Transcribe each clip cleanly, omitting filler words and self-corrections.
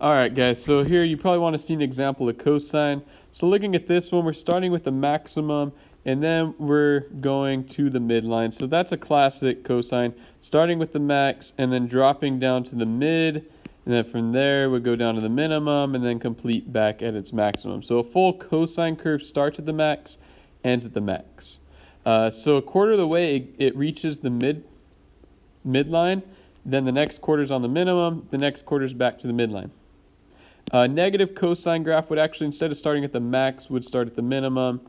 All right, guys, so here you probably want to see an example of cosine. So looking at this one, we're starting with the maximum, and then we're going to the midline. So that's a classic cosine, starting with the max and then dropping down to the mid, and then from there we go down to the minimum and then complete back at its maximum. So a full cosine curve starts at the max, ends at the max. So a quarter of the way it reaches the midline, then the next quarter's on the minimum, the next quarter's back to the midline. A negative cosine graph would actually, instead of starting at the max, would start at the minimum,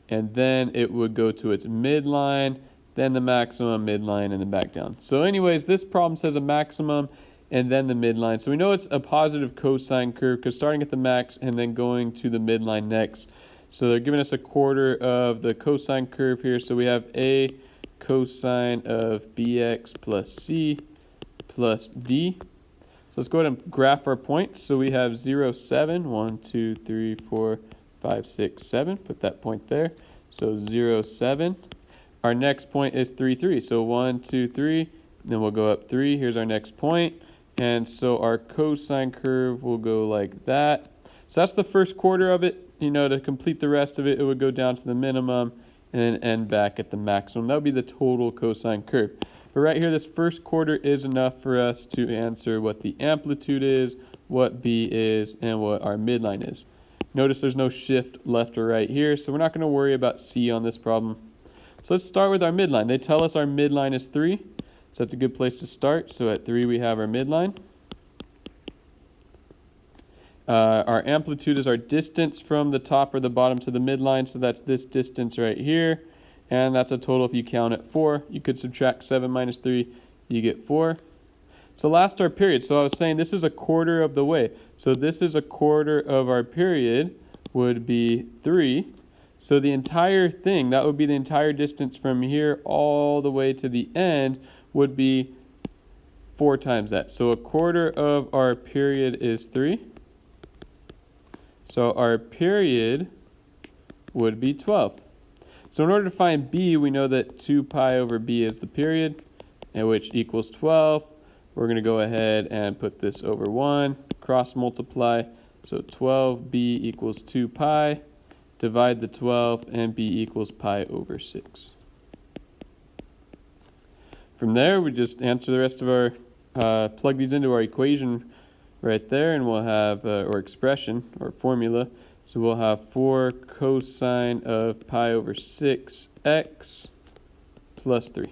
and then it would go to its midline, then the maximum, midline, and then back down. So anyways, this problem says a maximum and then the midline. So we know it's a positive cosine curve because starting at the max and then going to the midline next. So they're giving us a quarter of the cosine curve here. So we have a cosine of bx plus c plus d. So let's go ahead and graph our points. So we have 0, 7, 1, 2, 3, 4, 5, 6, 7. Put that point there. So 0, 7. Our next point is 3, 3. So 1, 2, 3. Then we'll go up 3. Here's our next point. And so our cosine curve will go like that. So that's the first quarter of it. You know, to complete the rest of it, it would go down to the minimum and then end back at the maximum. That would be the total cosine curve. But right here, this first quarter is enough for us to answer what the amplitude is, what B is, and what our midline is. Notice there's no shift left or right here, so we're not going to worry about C on this problem. So let's start with our midline. They tell us our midline is 3, so that's a good place to start. So at 3, we have our midline. Our amplitude is our distance from the top or the bottom to the midline, so that's this distance right here. And that's a total, if you count at 4. You could subtract 7 minus 3, you get 4. So last our period. So I was saying this is a quarter of the way. So this is a quarter of our period would be 3. So the entire thing, that would be the entire distance from here all the way to the end, would be 4 times that. So a quarter of our period is 3. So our period would be 12. So in order to find B, we know that 2 pi over B is the period, and which equals 12. We're going to go ahead and put this over 1, cross multiply. So 12B equals 2 pi. Divide the 12, and B equals pi over 6. From there, we just answer the rest of our, plug these into our equation right there, and we'll have, or expression, or formula. So we'll have 4 cosine of pi over 6x plus 3.